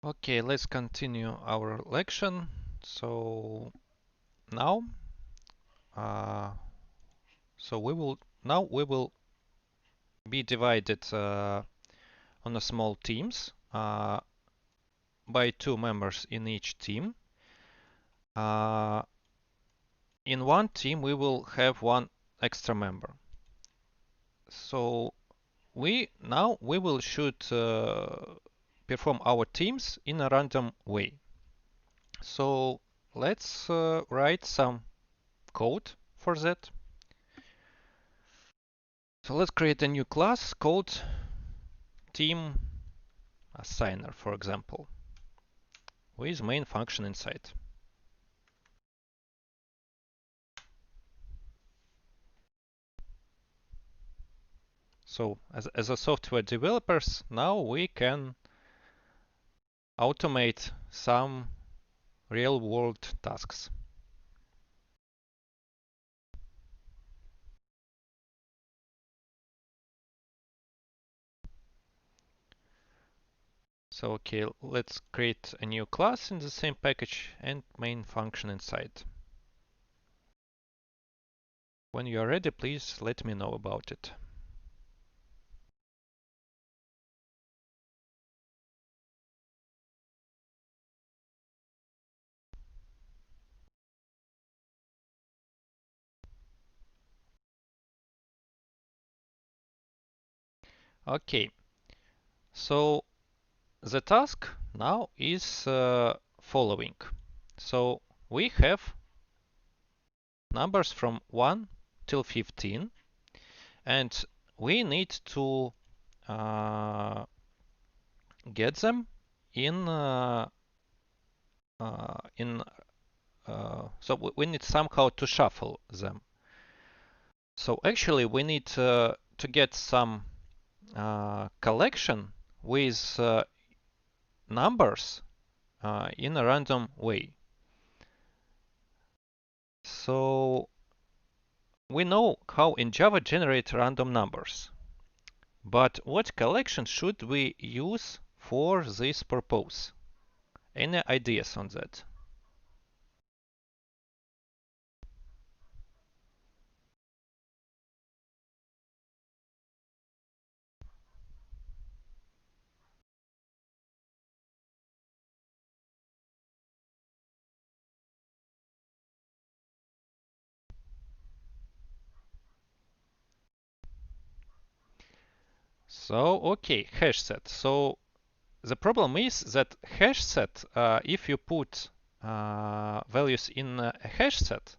Okay, let's continue our lection. So now, uh, we will be divided on a small teams by 2 members in each team. In one team, we will have 1 extra member. So we should perform our teams in a random way. So let's write some code for that. So let's create a new class called team assigner, for example, with main function inside. So as a software developers, now we can automate some real world tasks. So okay, let's create a new class in the same package and main function inside. When you are ready, please let me know about it. Okay, so the task now is following. So we have numbers from 1 till 15, and we need to get them in so we need somehow to shuffle them. So actually we need to get some collection with numbers in a random way. So we know how in Java generate random numbers, but what collection should we use for this purpose? Any ideas on that? So okay, hash set. So the problem is that hash set, if you put values in a hash set,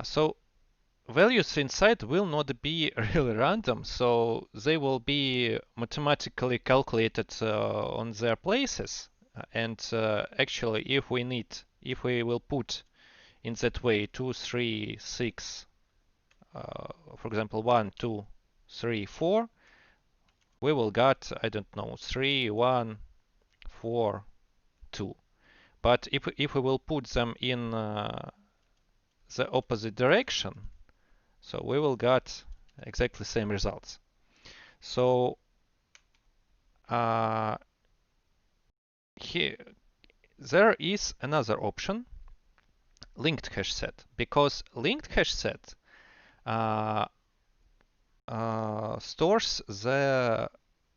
so values inside will not be really random, so they will be mathematically calculated on their places. And actually, if we will put in that way 2, 3, 6, for example, 1, 2, 3, 4, we will get, I don't know, 3, 1, 4, 2. But if we will put them in the opposite direction, so we will get exactly the same results. So here there is another option, linked hash set, because linked hash set stores the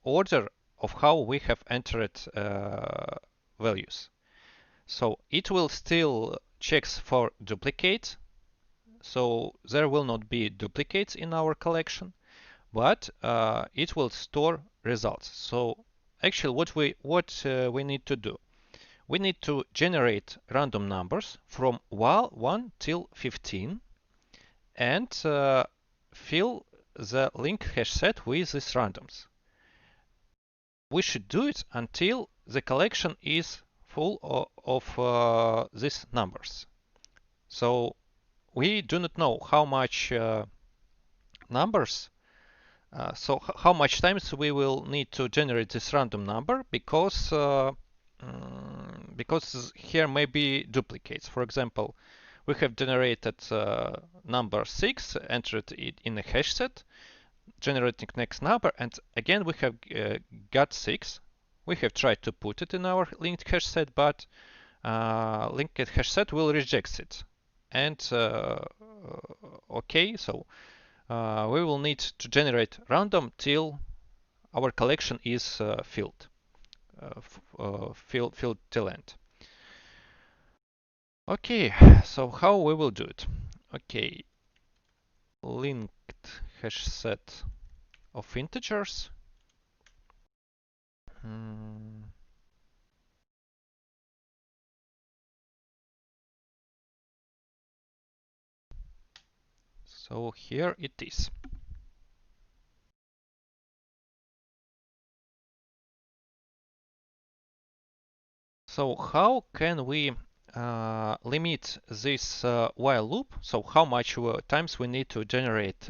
order of how we have entered values. So it will still checks for duplicate, so there will not be duplicates in our collection, but it will store results. So actually what we need to do, we need to generate random numbers from 1 till 15 and fill the linked hash set with these randoms. We should do it until the collection is full of these numbers. So we do not know how much numbers, so how much times we will need to generate this random number, because here may be duplicates. For example, we have generated number 6, entered it in a hash set, generating next number, and again we have got 6, We have tried to put it in our linked hash set, but linked hash set will reject it. And okay, so we will need to generate random till our collection is filled till end. Okay, so how we will do it? Okay, linked hash set of integers. So here it is. So how can we limit this while loop? So how much times we need to generate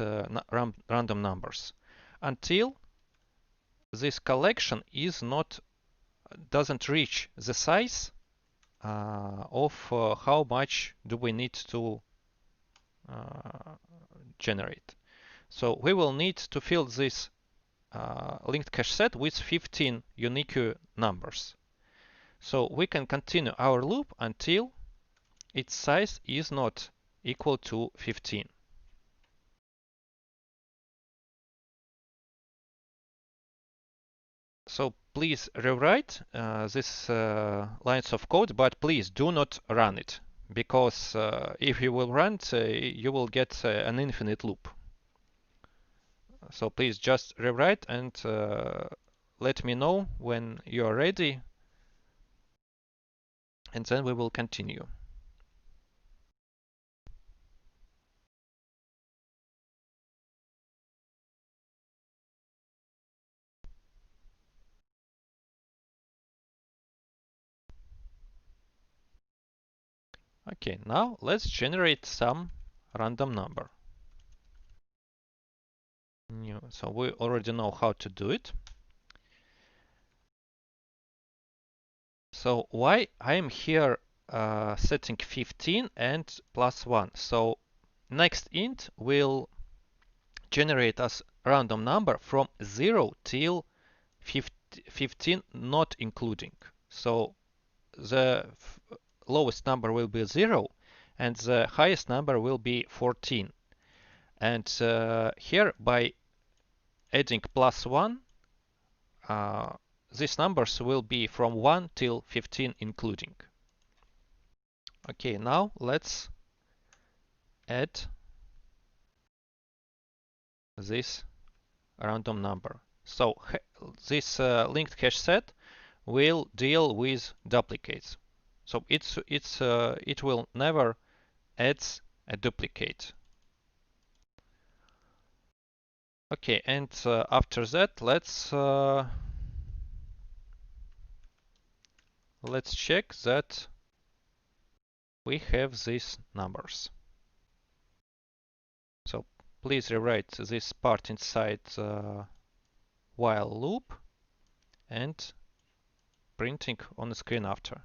random numbers until this collection doesn't reach the size of how much do we need to generate. So we will need to fill this linked cache set with 15 unique numbers. So we can continue our loop until its size is not equal to 15. So please rewrite these lines of code, but please do not run it, because if you will run it, you will get an infinite loop. So please just rewrite and let me know when you are ready, and then we will continue. Okay, now let's generate some random number. So we already know how to do it. So why I'm here setting 15 and +1. So next int will generate us random number from 0 till 15, not including. So the lowest number will be 0 and the highest number will be 14. And here by adding +1, these numbers will be from 1 till 15 including. Okay, now let's add this random number. So this linked hash set will deal with duplicates. So it will never add a duplicate. Okay, and after that, let's check that we have these numbers. So please rewrite this part inside while loop and printing on the screen after.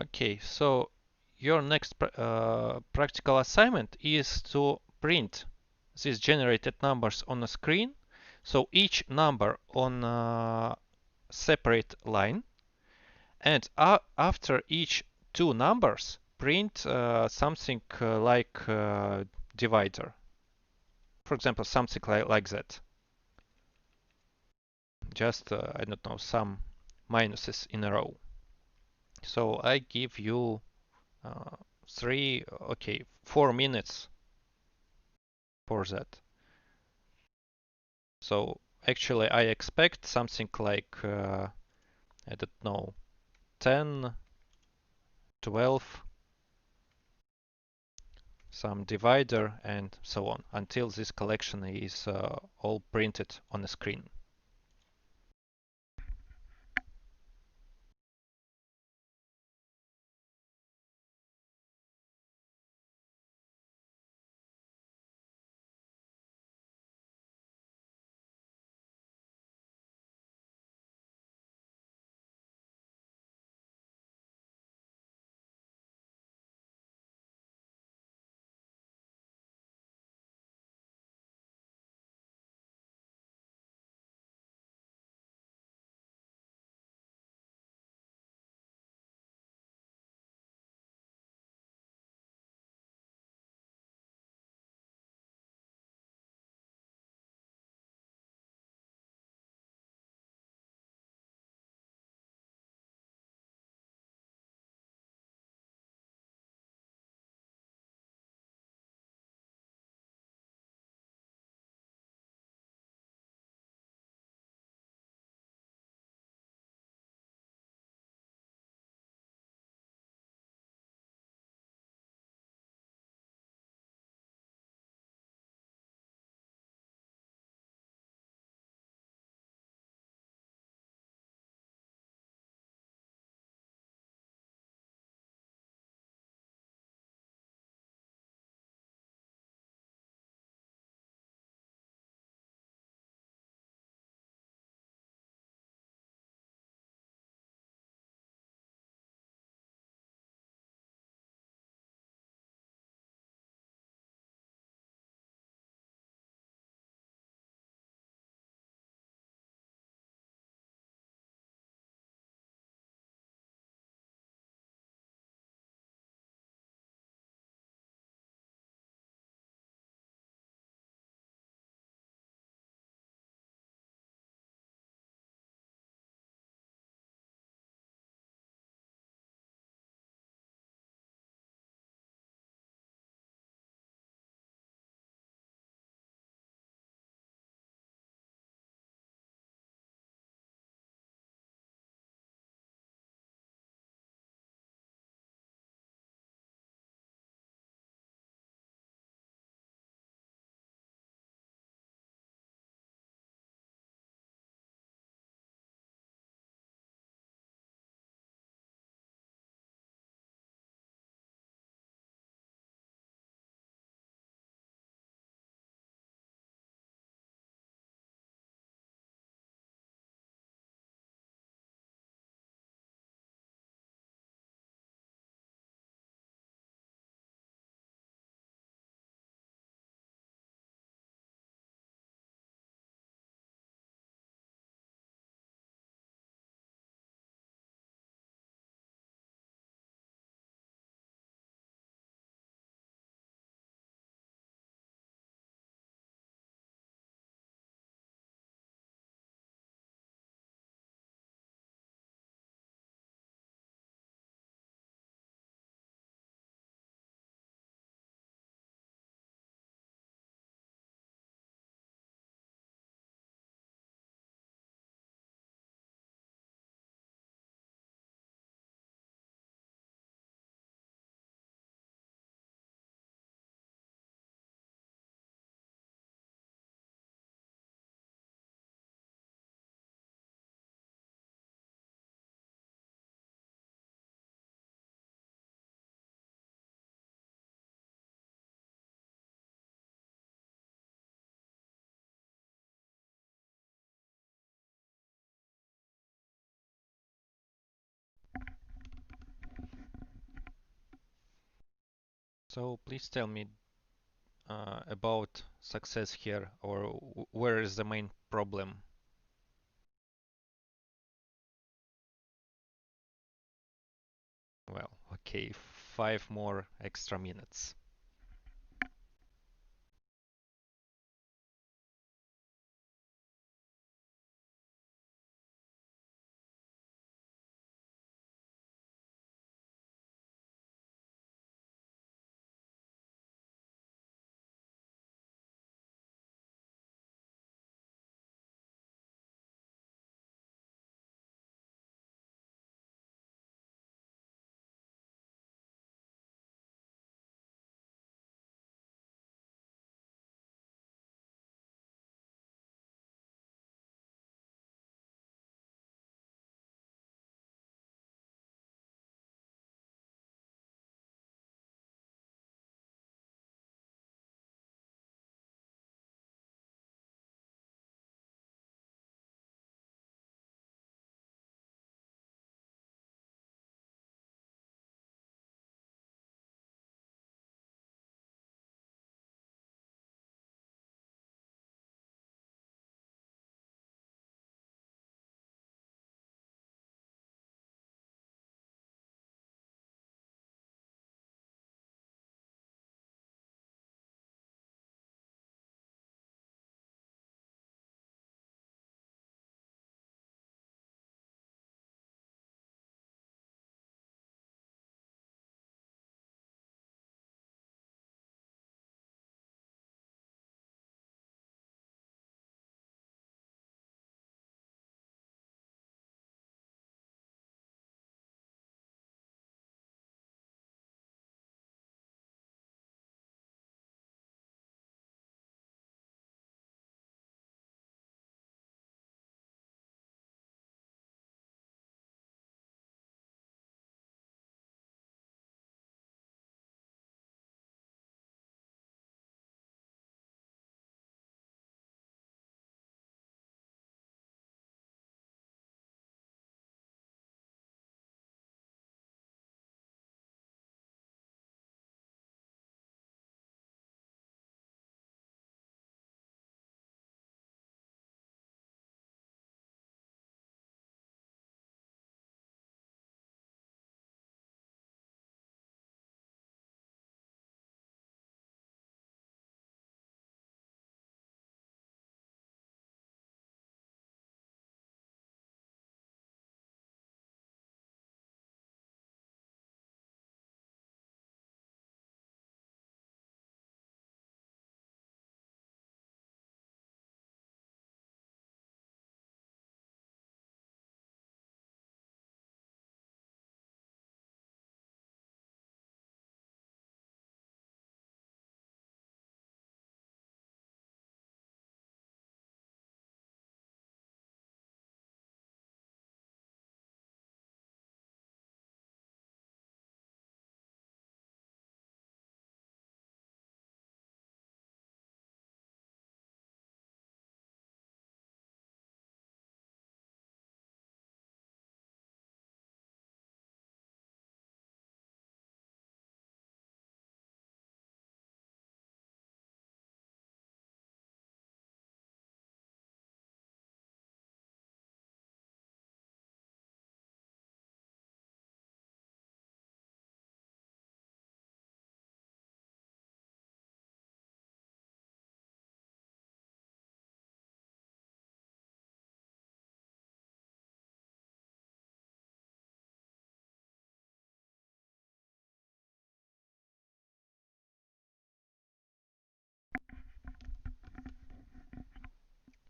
Okay, so your next practical assignment is to print these generated numbers on a screen. So each number on a separate line, and after each two numbers, print something like divider. For example, something like that. Just, I don't know, some minuses in a row. So I give you okay, 4 minutes for that. So actually I expect something like, I don't know, 10, 12, some divider and so on until this collection is all printed on the screen. So please tell me about success here, or where is the main problem? Well, okay, 5 more extra minutes.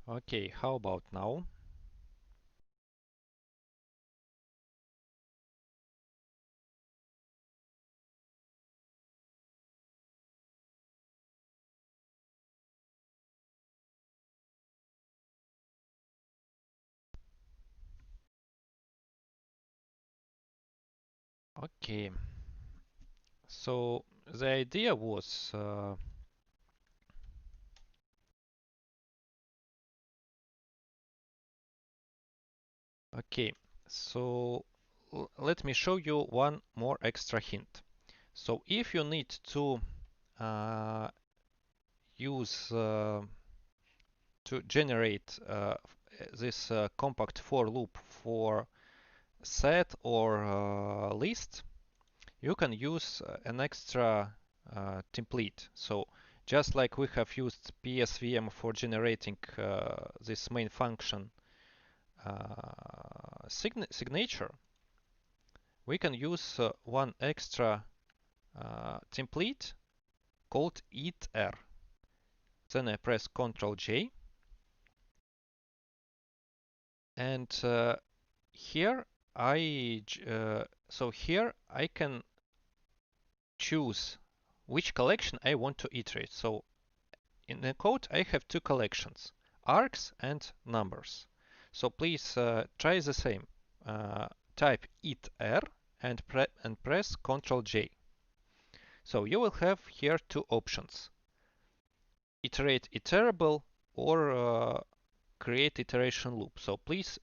Okay, how about now? Okay, so the idea was okay, so let me show you one more extra hint. So if you need to uh, use to generate this compact for loop for set or list, you can use an extra template. So just like we have used PSVM for generating this main function signature, we can use one extra template called iter. Then I press Ctrl J, and here here I can choose which collection I want to iterate. So in the code I have two collections, args and numbers. So please try the same. Type iter and press Ctrl J. So you will have here two options: iterate iterable or create iteration loop. So please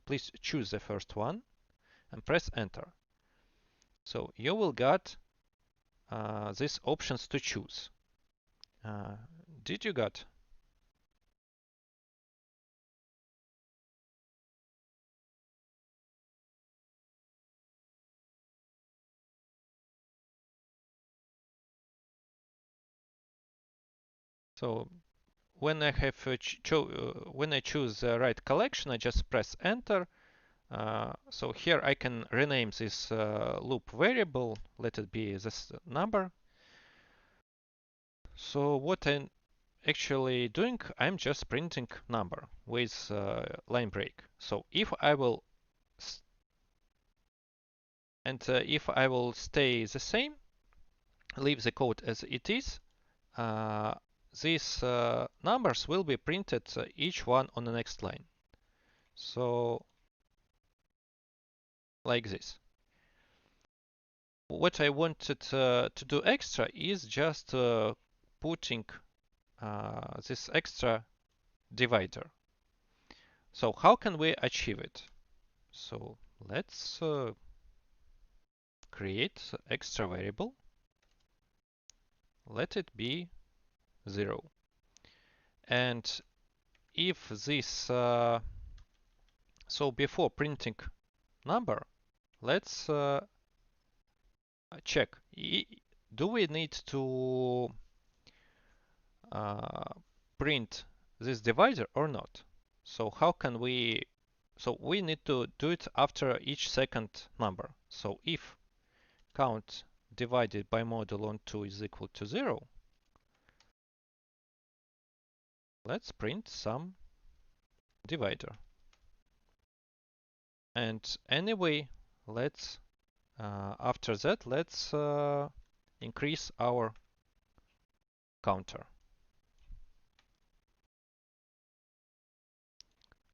please choose the first one and press enter. So you will get these options to choose. Uh, did you got? So when I have when I choose the right collection, I just press enter. So here I can rename this loop variable. Let it be this number. So what I'm actually doing, I'm just printing number with line break. So if I will stay the same, leave the code as it is, uh, these numbers will be printed each one on the next line. So like this. What I wanted to do extra is just putting this extra divider. So how can we achieve it? So let's create extra variable. Let it be 0. And if this, so before printing number, let's check. Do we need to uh, print this divisor or not? So how can we, so we need to do it after each second number. So if count divided by module on 2 is equal to 0, let's print some divider. And anyway, let's after that, let's increase our counter.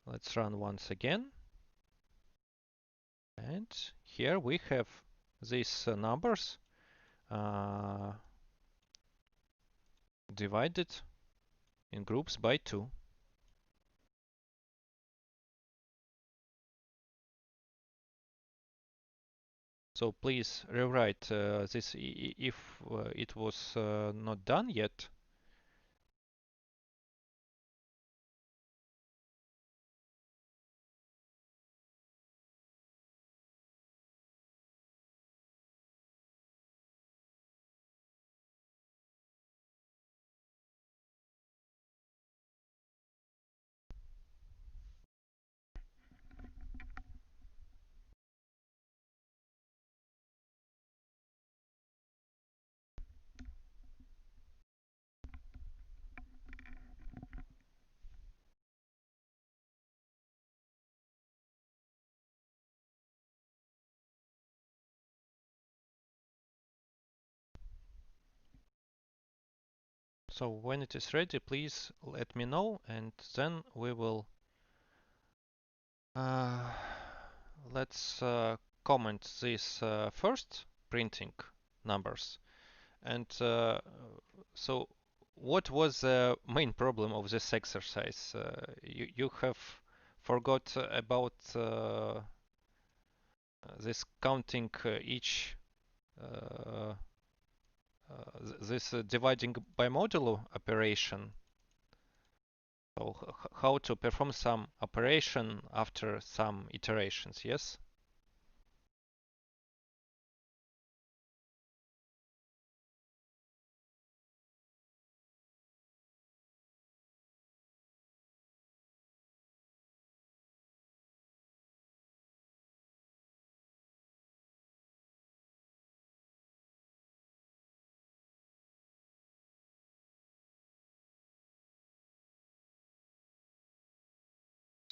Let's run once again. And here we have these numbers divided in groups by 2. So please rewrite this if it was not done yet. So when it is ready, please let me know, and then we will let's comment this first, printing numbers. And so what was the main problem of this exercise? You have forgot about this counting each this dividing by modulo operation. So how to perform some operation after some iterations, yes?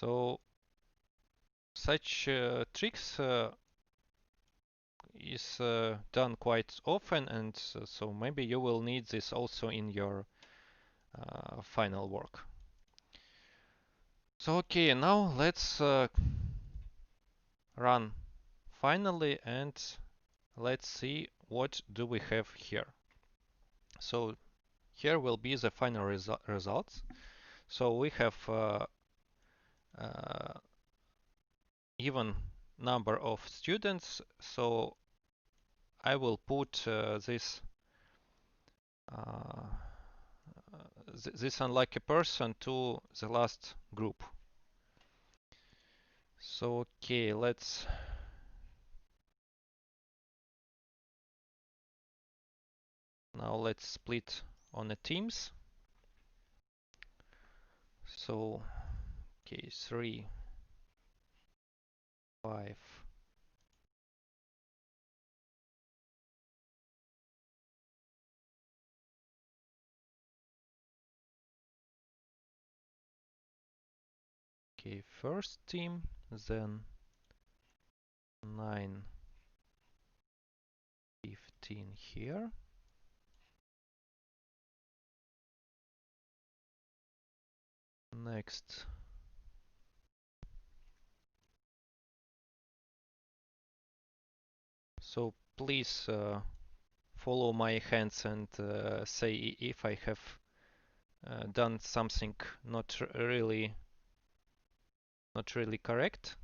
So such tricks is done quite often, and so maybe you will need this also in your final work. So okay, now let's run finally, and let's see what do we have here. So here will be the final results. So we have uh, even number of students. So I will put uh, this unlucky person to the last group. So okay, let's split on the teams. So okay, 3, 5. Okay, first team, then 9, 15 here. Next, so please follow my hands and say if I have done something not really correct.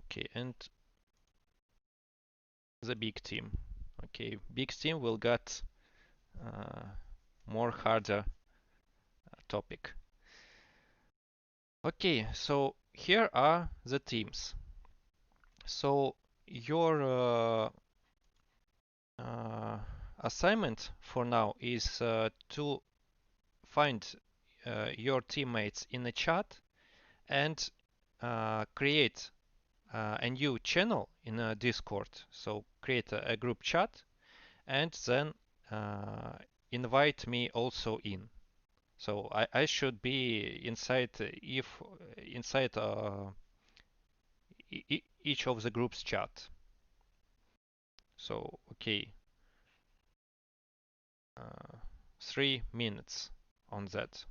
Okay, and the big team. Okay, big team will get uh, more harder topic. Okay, so here are the teams. So your assignment for now is to find your teammates in the chat and create a new channel in a Discord. So create a group chat and then invite me also in. So I should be inside if inside each of the groups chat. So okay, uh, 3 minutes on that.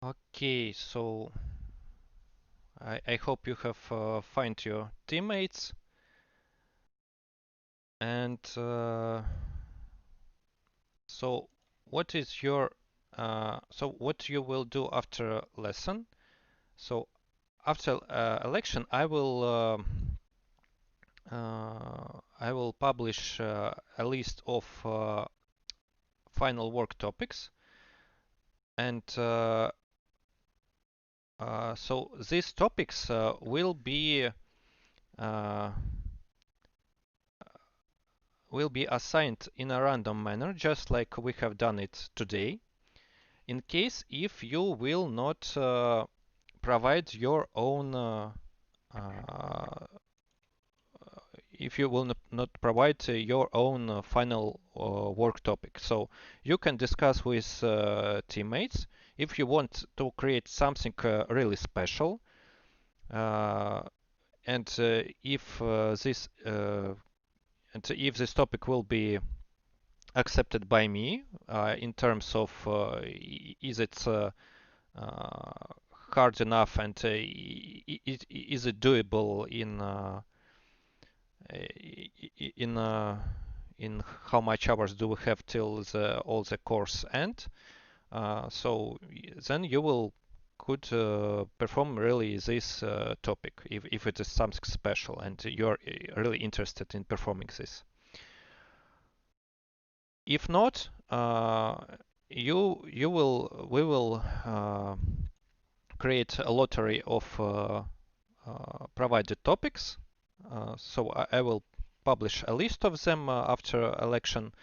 Okay, so I hope you have find your teammates and so what is your so what you will do after a lesson? So after election, I will publish a list of final work topics, and so these topics uh, will be assigned in a random manner, just like we have done it today. In case if you will not provide your own if you will not provide your own final work topic. So you can discuss with teammates if you want to create something really special, and if this topic will be accepted by me in terms of is it hard enough and is it doable in in how much hours do we have till all the course end. So then you will could perform really this topic if it is something special and you're really interested in performing this. If not, you will we will create a lottery of provided topics. So I will publish a list of them after election,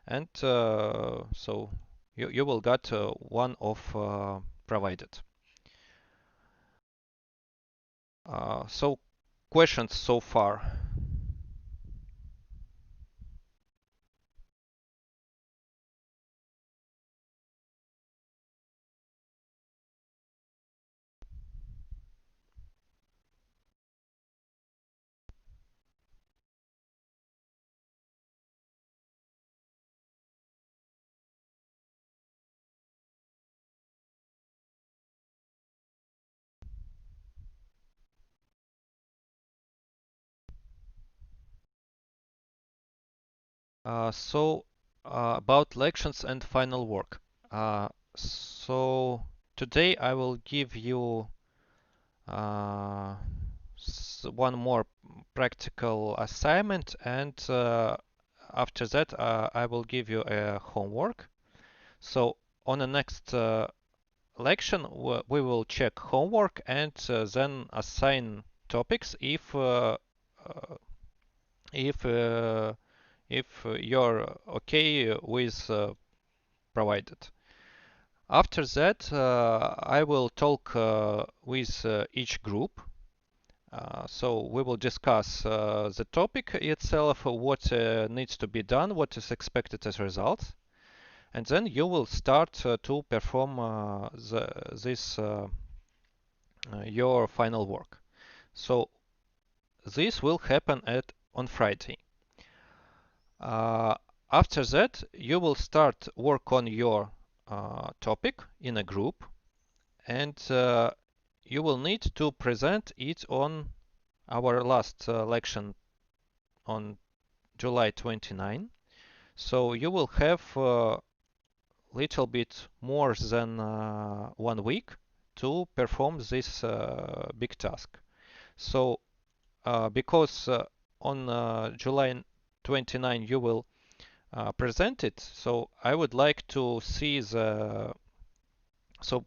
and so you will get one of provided. So questions so far? So about lections and final work. So today I will give you uh, one more practical assignment, and after that I will give you a homework. So on the next lection we will check homework and then assign topics uh, if uh, if you're okay with provided. After that, I will talk with each group. So we will discuss the topic itself, what needs to be done, what is expected as results, and then you will start to perform this your final work. So this will happen on Friday. Uh, After that, you will start work on your topic in a group, and you will need to present it on our last lection on July 29. So you will have a little bit more than 1 week to perform this big task. So because on July 29 you will present it, so I would like to see the so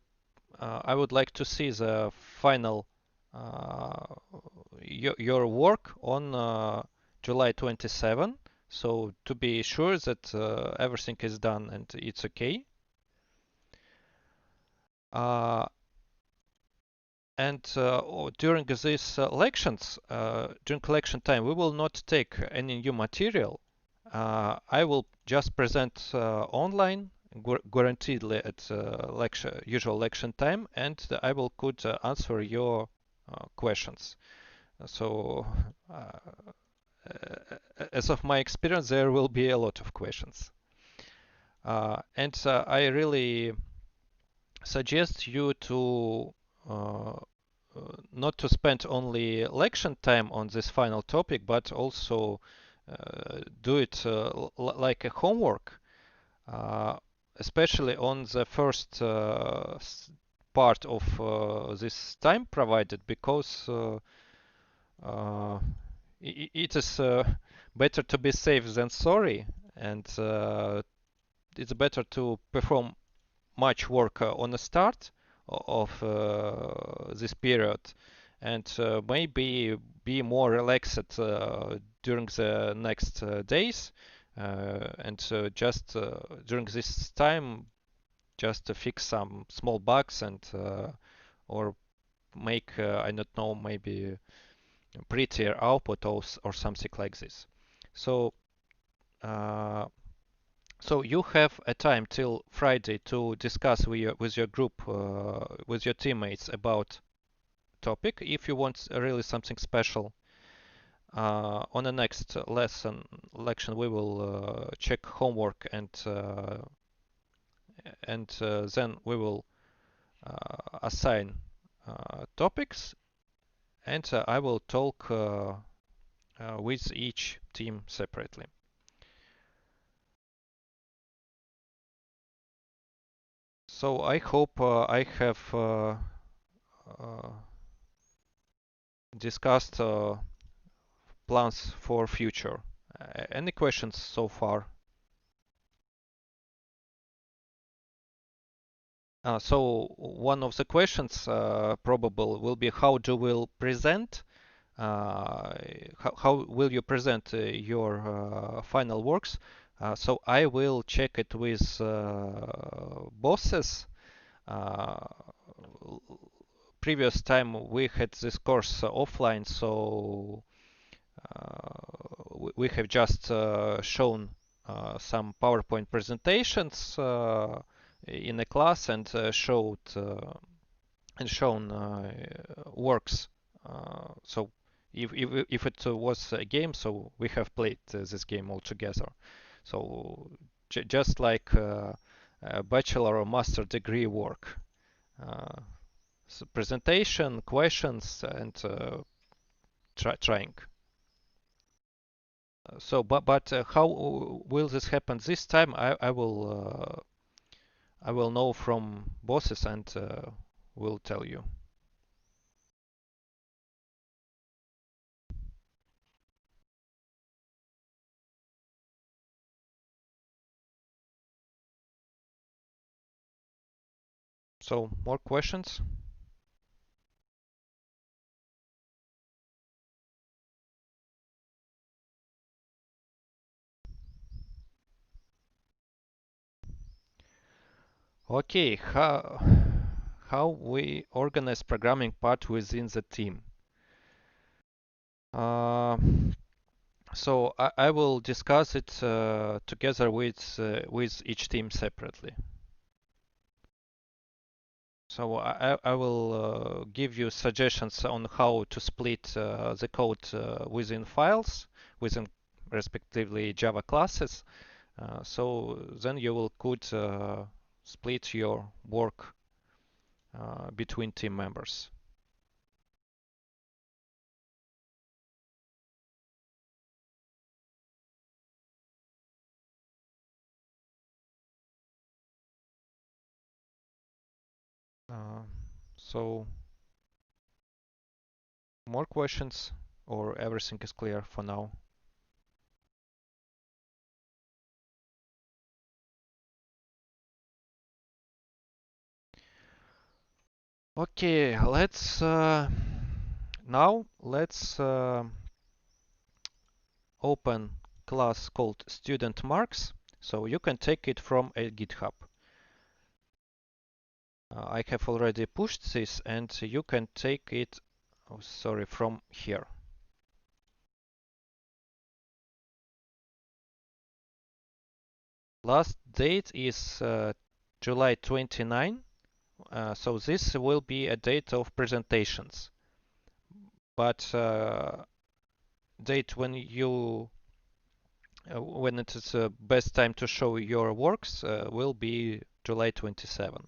I would like to see the final uh, your work on July 27. So to be sure that everything is done and it's okay. Uh, and during these during election time, we will not take any new material. I will just present online, guaranteedly at usual election time, and I will could answer your questions. So, as of my experience, there will be a lot of questions. And I really suggest you to not to spend only lection time on this final topic, but also do it like a homework, uh, especially on the first part of this time provided, because it is better to be safe than sorry, and it's better to perform much work on the start of this period, and maybe be more relaxed during the next days, and just during this time just to fix some small bugs, and or make I don't know, maybe prettier output or something like this. So uh, so you have a time till Friday to discuss with your group, with your teammates about topic. If you want really something special, on the next lection, we will check homework, and then we will assign topics, and I will talk with each team separately. So I hope I have discussed plans for future. Any questions so far? So one of the questions probable will be how do we present? How will you present your final works? So I will check it with bosses. Uh, Previous time we had this course offline, so we have just shown some PowerPoint presentations in a class, and showed and shown works. So if it was a game, so we have played this game all together. So just like a bachelor or master degree work. So presentation, questions, and trying. So, but how will this happen this time? I will know from bosses, and will tell you. So, more questions? Okay, how we organize programming part within the team? Uh, so I will discuss it together with each team separately. So I will give you suggestions on how to split the code within files, within respectively Java classes. So then you will could split your work between team members. Uh, so more questions, or everything is clear for now? Okay, let's now let's open class called student marks, so you can take it from a GitHub. I have already pushed this, and you can take it, oh, sorry, from here. Last date is July 29, so this will be a date of presentations. But date when it is best time to show your works will be July 27.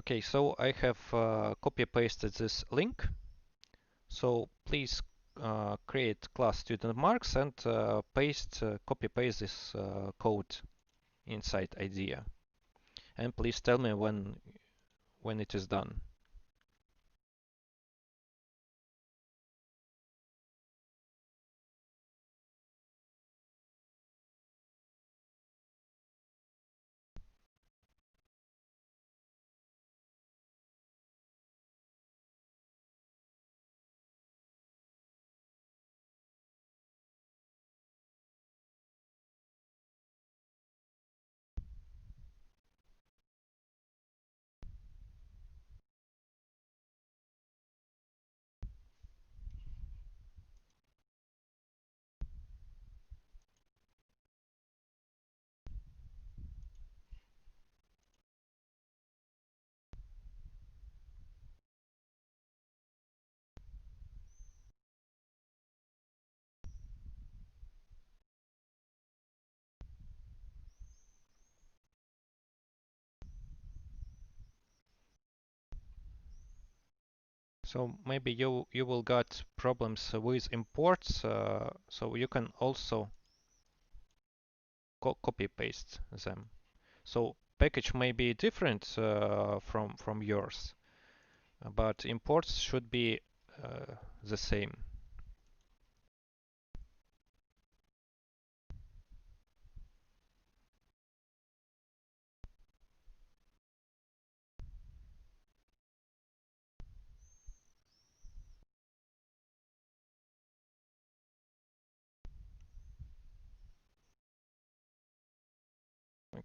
Okay, so I have copy pasted this link. So please create class student marks and copy paste this code inside IDEA. And please tell me when it is done. So maybe you will got problems with imports, so you can also copy paste them. So package may be different from yours, but imports should be the same.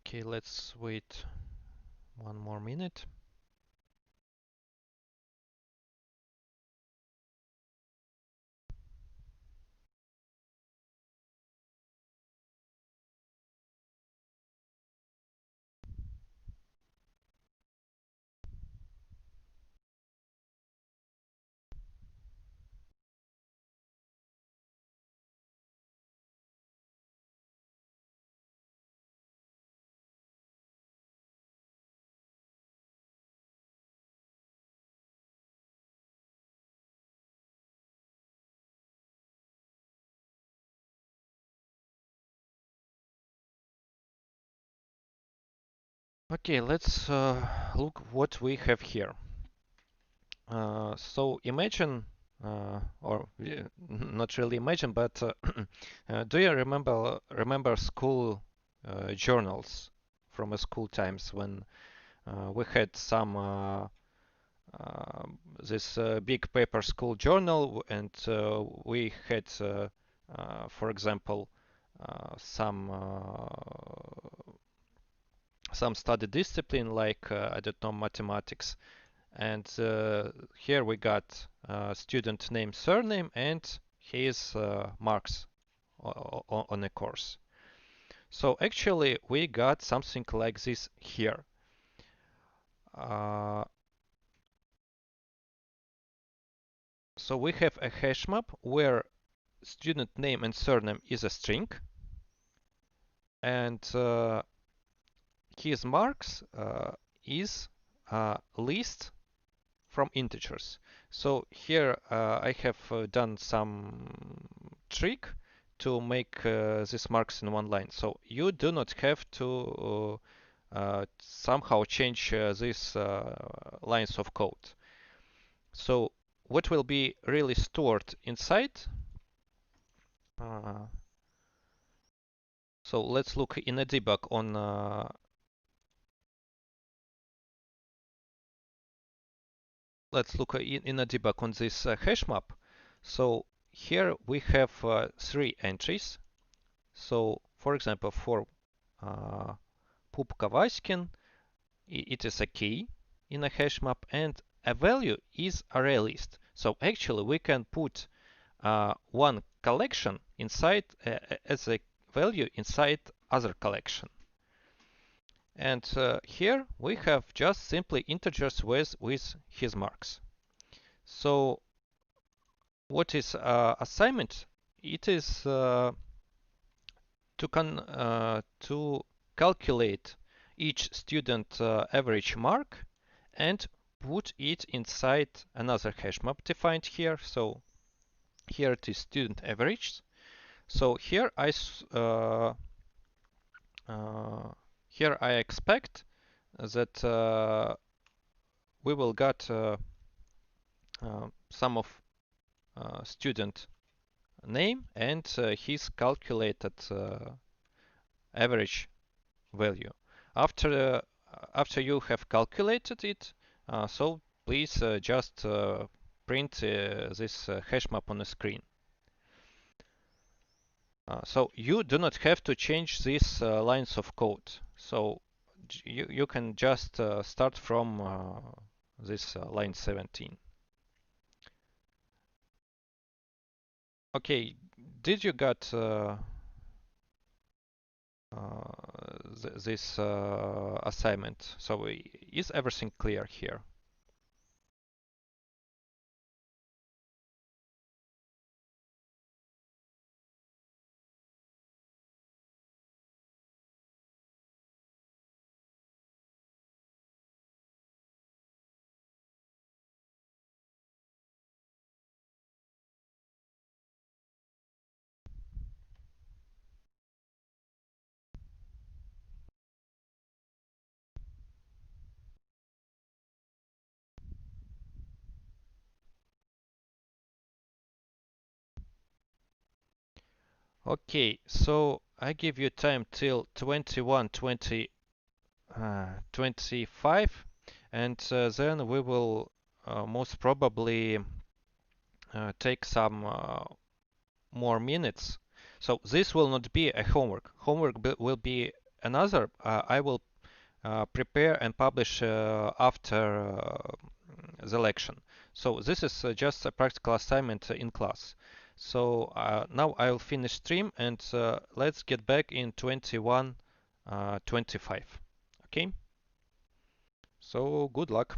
Okay, let's wait 1 more minute. Okay, let's look what we have here. So imagine, or not really imagine, but do you remember school journals from school times when we had some this big paper school journal, and we had, for example, some study discipline like I don't know, mathematics, and here we got student name, surname, and his marks on a course. So actually we got something like this here. So we have a hash map where student name and surname is a string, and his marks is a list from integers. So here I have done some trick to make these marks in one line. So you do not have to somehow change these lines of code. So what will be really stored inside? Uh, so let's look in a debug on let's look in a debug on this hash map. So here we have 3 entries. So for example, for Pupka Vaskin, it is a key in a hash map, and a value is array list. So actually we can put one collection inside as a value inside other collection. And here we have just simply integers with his marks. So what is assignment? It is to calculate each student average mark and put it inside another hash map defined here. So here it is student average. So here I expect that we will get some of student name and his calculated average value. After you have calculated it, so please just print this hash map on the screen. So you do not have to change these lines of code. So you can just start from this line 17. Okay, did you get this assignment? So is everything clear here? Okay, so I give you time till 21:25, and then we will most probably take some more minutes. So this will not be a homework. Homework will be another. I will prepare and publish after the lection. So this is just a practical assignment in class. So now I'll finish stream and let's get back in 21:25. Okay? So good luck.